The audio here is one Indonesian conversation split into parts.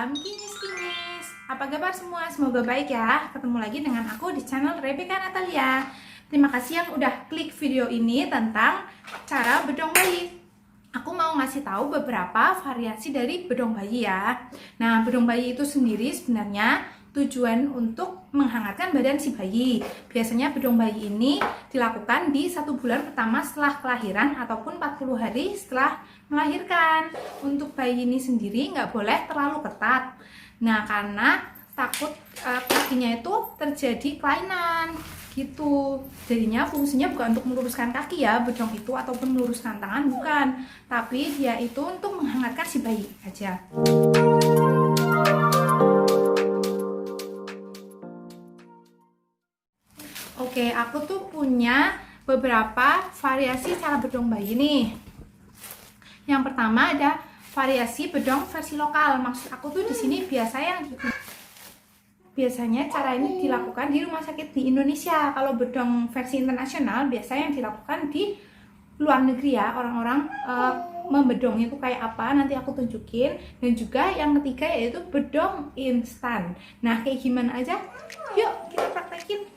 Salam kinyis-kinyis. Apa kabar semua? Semoga baik ya. Ketemu lagi dengan aku di channel Rebecca Natalia. Terima kasih yang udah klik video ini tentang cara bedong bayi. Aku mau ngasih tahu beberapa variasi dari bedong bayi ya. Nah, bedong bayi itu sendiri sebenarnya tujuan untuk menghangatkan badan si bayi. Biasanya bedong bayi ini dilakukan di 1 bulan pertama setelah kelahiran ataupun 40 hari setelah melahirkan. Untuk bayi ini sendiri nggak boleh terlalu ketat. Nah, karena takut kakinya itu terjadi kelainan gitu. Jadinya fungsinya bukan untuk meluruskan kaki ya, bedong itu, ataupun meluruskan tangan, bukan. Tapi dia itu untuk menghangatkan si bayi aja. Oke, aku tuh punya beberapa variasi cara bedong bayi nih. Yang pertama ada variasi bedong versi lokal. Maksud aku tuh di sini biasanya cara ini dilakukan di rumah sakit di Indonesia. Kalau bedong versi internasional biasanya yang dilakukan di luar negeri ya. Orang-orang membedong itu kayak apa nanti aku tunjukin. Dan juga yang ketiga yaitu bedong instan. Nah, kayak gimana aja? Yuk kita praktekin.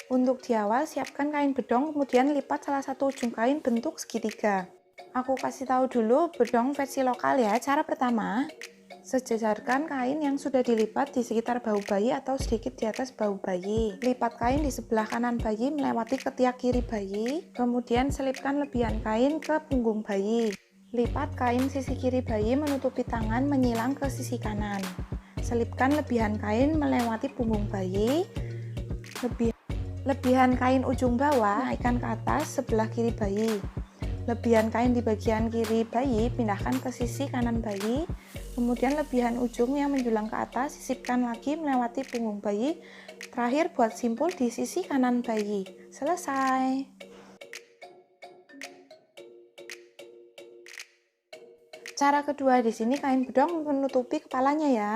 Untuk di awal, siapkan kain bedong, kemudian lipat salah satu ujung kain bentuk segitiga. Aku kasih tahu dulu bedong versi lokal ya. Cara pertama, sejajarkan kain yang sudah dilipat di sekitar bahu bayi atau sedikit di atas bahu bayi. Lipat kain di sebelah kanan bayi melewati ketiak kiri bayi, kemudian selipkan lebihan kain ke punggung bayi. Lipat kain sisi kiri bayi menutupi tangan menyilang ke sisi kanan. Selipkan lebihan kain melewati punggung bayi. Lebihan kain ujung bawah naikkan ke atas sebelah kiri bayi. Lebihan kain di bagian kiri bayi pindahkan ke sisi kanan bayi. Kemudian lebihan ujung yang menjulang ke atas sisipkan lagi melewati punggung bayi. Terakhir buat simpul di sisi kanan bayi. Selesai. Cara kedua, di sini kain bedong menutupi kepalanya ya.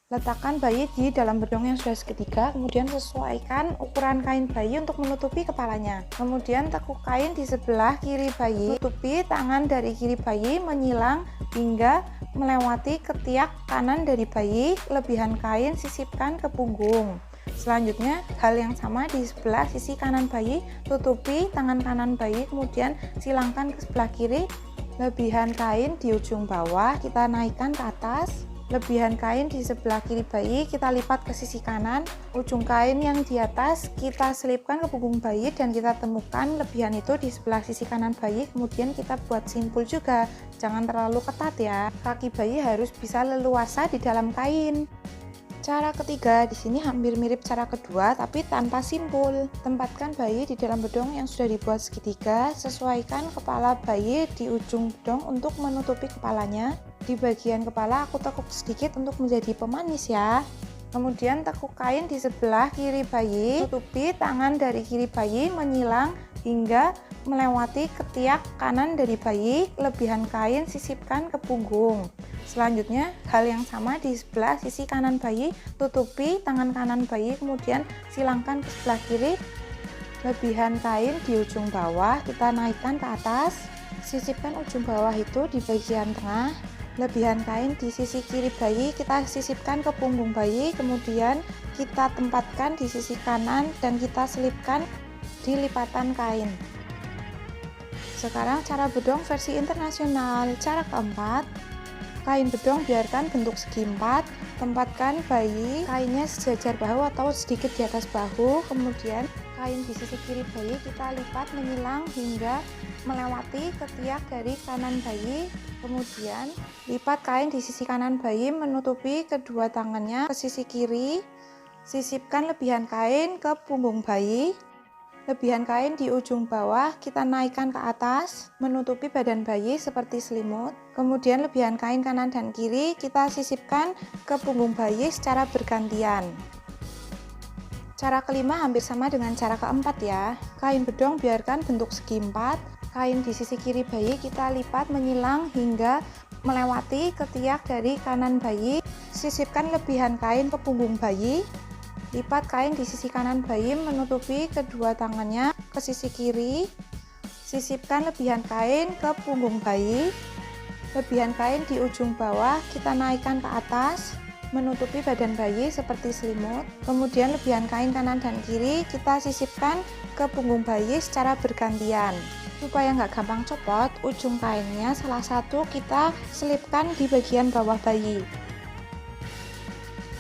Letakkan bayi di dalam bedong yang sudah segitiga, kemudian sesuaikan ukuran kain bayi untuk menutupi kepalanya. Kemudian tekuk kain di sebelah kiri bayi, tutupi tangan dari kiri bayi menyilang hingga melewati ketiak kanan dari bayi, lebihan kain sisipkan ke punggung. Selanjutnya, hal yang sama di sebelah sisi kanan bayi, tutupi tangan kanan bayi, kemudian silangkan ke sebelah kiri, lebihan kain di ujung bawah kita naikkan ke atas. Lebihan kain di sebelah kiri bayi kita lipat ke sisi kanan, ujung kain yang di atas kita selipkan ke punggung bayi dan kita temukan lebihan itu di sebelah sisi kanan bayi, kemudian kita buat simpul juga, jangan terlalu ketat ya, kaki bayi harus bisa leluasa di dalam kain. Cara ketiga, di sini hampir mirip cara kedua tapi tanpa simpul. Tempatkan bayi di dalam bedong yang sudah dibuat segitiga, sesuaikan kepala bayi di ujung bedong untuk menutupi kepalanya. Di bagian kepala aku tekuk sedikit untuk menjadi pemanis ya. Kemudian tekuk kain di sebelah kiri bayi, tutupi tangan dari kiri bayi menyilang hingga melewati ketiak kanan dari bayi, lebihan kain sisipkan ke punggung. Selanjutnya, hal yang sama di sebelah sisi kanan bayi, tutupi tangan kanan bayi, kemudian silangkan ke sebelah kiri, lebihan kain di ujung bawah kita naikkan ke atas, sisipkan ujung bawah itu di bagian tengah. Lebihan kain di sisi kiri bayi kita sisipkan ke punggung bayi, kemudian kita tempatkan di sisi kanan dan kita selipkan di lipatan kain. Sekarang cara bedong versi internasional. Cara keempat, kain bedong biarkan bentuk segi empat, tempatkan bayi kainnya sejajar bahu atau sedikit di atas bahu, kemudian kain di sisi kiri bayi kita lipat menyilang hingga melewati ketiak dari kanan bayi, kemudian lipat kain di sisi kanan bayi menutupi kedua tangannya ke sisi kiri, sisipkan lebihan kain ke punggung bayi. Lebihan kain di ujung bawah kita naikkan ke atas menutupi badan bayi seperti selimut, kemudian lebihan kain kanan dan kiri kita sisipkan ke punggung bayi secara bergantian. Cara kelima hampir sama dengan cara keempat ya. Kain bedong biarkan bentuk segi empat, kain di sisi kiri bayi kita lipat menyilang hingga melewati ketiak dari kanan bayi, sisipkan lebihan kain ke punggung bayi. Lipat kain di sisi kanan bayi menutupi kedua tangannya ke sisi kiri, sisipkan lebihan kain ke punggung bayi. Lebihan kain di ujung bawah kita naikkan ke atas, menutupi badan bayi seperti selimut. Kemudian lebihan kain kanan dan kiri kita sisipkan ke punggung bayi secara bergantian. Supaya nggak gampang copot, ujung kainnya salah satu kita selipkan di bagian bawah bayi.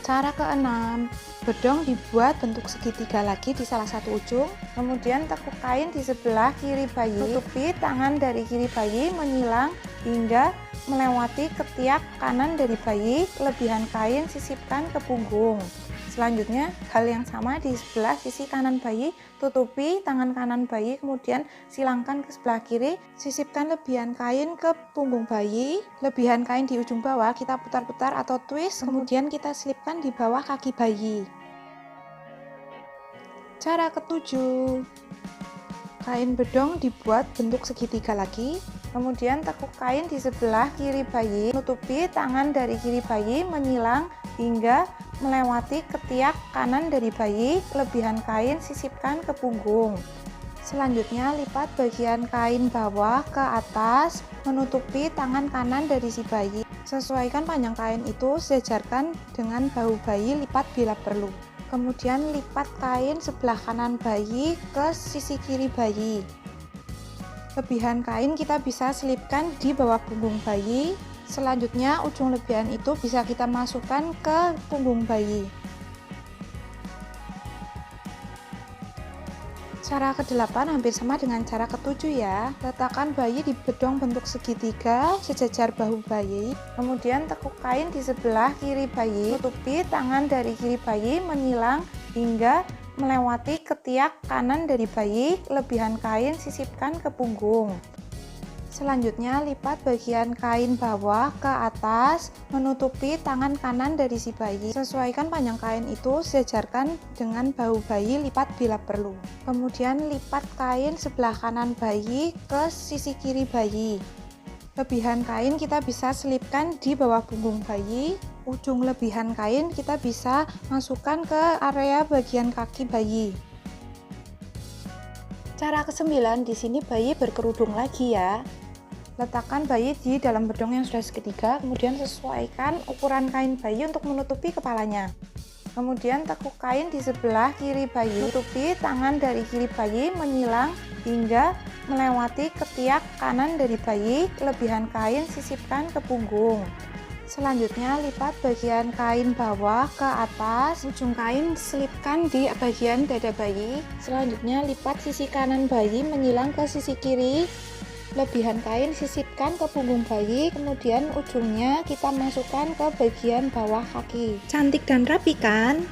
Cara keenam, bedong dibuat bentuk segitiga lagi di salah satu ujung. Kemudian tekuk kain di sebelah kiri bayi, tutupi tangan dari kiri bayi menyilang hingga melewati ketiak kanan dari bayi. Lebihan kain sisipkan ke punggung. Selanjutnya hal yang sama di sebelah sisi kanan bayi, tutupi tangan kanan bayi, kemudian silangkan ke sebelah kiri, sisipkan lebihan kain ke punggung bayi. Lebihan kain di ujung bawah kita putar-putar atau twist, kemudian kita selipkan di bawah kaki bayi. Cara ketujuh, kain bedong dibuat bentuk segitiga lagi. Kemudian tekuk kain di sebelah kiri bayi, tutupi tangan dari kiri bayi menyilang hingga melewati ketiak kanan dari bayi. Lebihan kain sisipkan ke punggung. Selanjutnya lipat bagian kain bawah ke atas, menutupi tangan kanan dari si bayi. Sesuaikan panjang kain itu, sejajarkan dengan bahu bayi, lipat bila perlu. Kemudian lipat kain sebelah kanan bayi ke sisi kiri bayi. Lebihan kain kita bisa selipkan di bawah punggung bayi. Selanjutnya ujung lebihan itu bisa kita masukkan ke punggung bayi. Cara ke-8 hampir sama dengan cara ke-7 ya. Letakkan bayi di bedong bentuk segitiga sejajar bahu bayi. Kemudian tekuk kain di sebelah kiri bayi, tutupi tangan dari kiri bayi menyilang hingga melewati ketiak kanan dari bayi. Lebihan kain sisipkan ke punggung. Selanjutnya lipat bagian kain bawah ke atas, menutupi tangan kanan dari si bayi. Sesuaikan panjang kain itu, sejajarkan dengan bahu bayi, lipat bila perlu. Kemudian lipat kain sebelah kanan bayi ke sisi kiri bayi. Lebihan kain kita bisa selipkan di bawah punggung bayi. Ujung lebihan kain kita bisa masukkan ke area bagian kaki bayi. Cara ke-9, di sini bayi berkerudung lagi ya. Letakkan bayi di dalam bedong yang sudah segitiga, kemudian sesuaikan ukuran kain bayi untuk menutupi kepalanya. Kemudian tekuk kain di sebelah kiri bayi, tutupi tangan dari kiri bayi menyilang hingga melewati ketiak kanan dari bayi. Lebihan kain sisipkan ke punggung. Selanjutnya lipat bagian kain bawah ke atas, ujung kain selipkan di bagian dada bayi. Selanjutnya lipat sisi kanan bayi menyilang ke sisi kiri. Lebihan kain sisipkan ke punggung bayi, kemudian ujungnya kita masukkan ke bagian bawah kaki. Cantik dan rapi kan?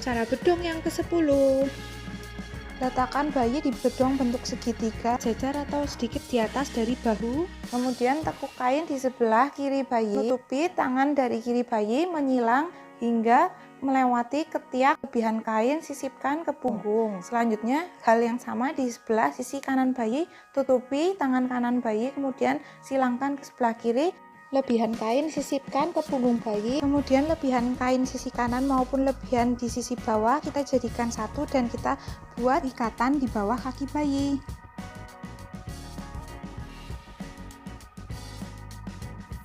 Cara bedong yang ke-10. Letakkan bayi di bedong bentuk segitiga, jajar atau sedikit di atas dari bahu. Kemudian tekuk kain di sebelah kiri bayi, tutupi tangan dari kiri bayi menyilang hingga melewati ketiak. Lebihan kain sisipkan ke punggung. Selanjutnya hal yang sama di sebelah sisi kanan bayi, tutupi tangan kanan bayi, kemudian silangkan ke sebelah kiri. Lebihan kain sisipkan ke punggung bayi. Kemudian lebihan kain sisi kanan maupun lebihan di sisi bawah kita jadikan satu dan kita buat ikatan di bawah kaki bayi.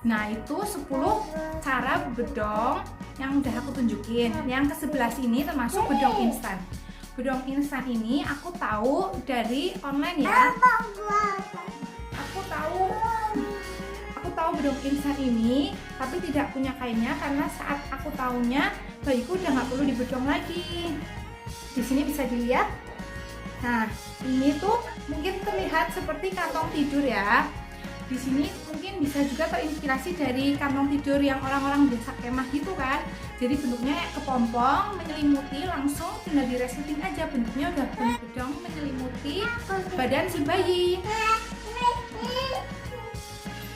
Nah, itu 10 cara bedong yang udah aku tunjukin. Yang ke-11 ini termasuk bedong instan. Bedong instan ini aku tahu dari online ya. Aku tahu bedong instan ini, tapi tidak punya kainnya karena saat aku tahunya bayiku udah nggak perlu dibedong lagi. Di sini bisa dilihat. Nah, ini tuh mungkin terlihat seperti kantong tidur ya. Di sini mungkin bisa juga terinspirasi dari kantong tidur yang orang-orang biasa kemah gitu kan. Jadi bentuknya kayak kepompong, menyelimuti, langsung tinggal diresleting aja. Bentuknya udah bedong menyelimuti badan si bayi.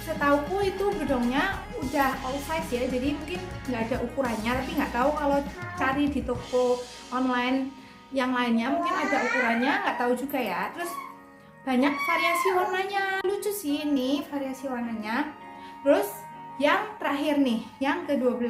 Setauku itu bedongnya udah all size ya, jadi mungkin nggak ada ukurannya, tapi nggak tahu kalau cari di toko online yang lainnya mungkin ada ukurannya, nggak tahu juga ya. Terus banyak variasi warnanya, lucu sih ini variasi warnanya. Terus yang terakhir nih, yang ke-12,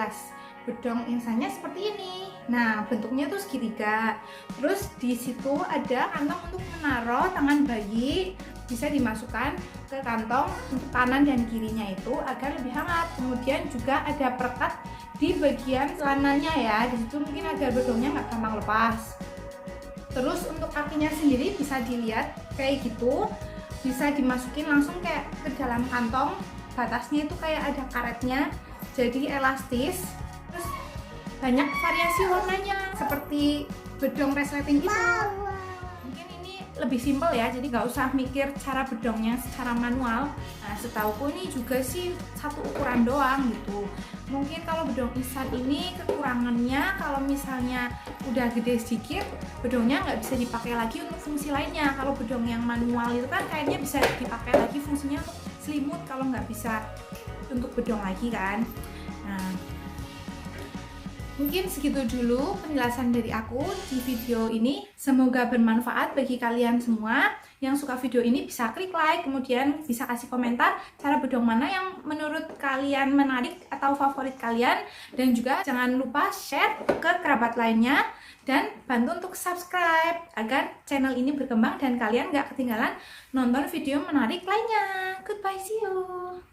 bedong insannya seperti ini. Nah, bentuknya tuh segitiga. Terus di situ ada kantong untuk menaruh tangan bayi. bisa dimasukkan ke kantong untuk kanan dan kirinya itu agar lebih hangat. Kemudian juga ada perekat di bagian celananya ya, di situ mungkin agar bedongnya nggak gampang lepas. Terus untuk kakinya sendiri bisa dilihat kayak gitu, bisa dimasukin langsung kayak ke dalam kantong. Batasnya itu kayak ada karetnya, jadi elastis. Terus banyak variasi warnanya seperti bedong resleting itu. Mungkin ini lebih simpel ya, jadi nggak usah mikir cara bedongnya secara manual. Nah, setauku ini juga sih satu ukuran doang gitu. Mungkin kalau bedong instan ini kekurangannya kalau misalnya udah gede sedikit, bedongnya nggak bisa dipakai lagi untuk fungsi lainnya. Kalau bedong yang manual itu kan kayaknya bisa dipakai lagi fungsinya untuk selimut, kalau nggak bisa untuk bedong lagi kan. Nah, mungkin segitu dulu penjelasan dari aku di video ini. Semoga bermanfaat bagi kalian semua. Yang suka video ini bisa klik like, kemudian bisa kasih komentar cara bedong mana yang menurut kalian menarik atau favorit kalian. Dan juga jangan lupa share ke kerabat lainnya dan bantu untuk subscribe agar channel ini berkembang dan kalian gak ketinggalan nonton video menarik lainnya. Goodbye, see you.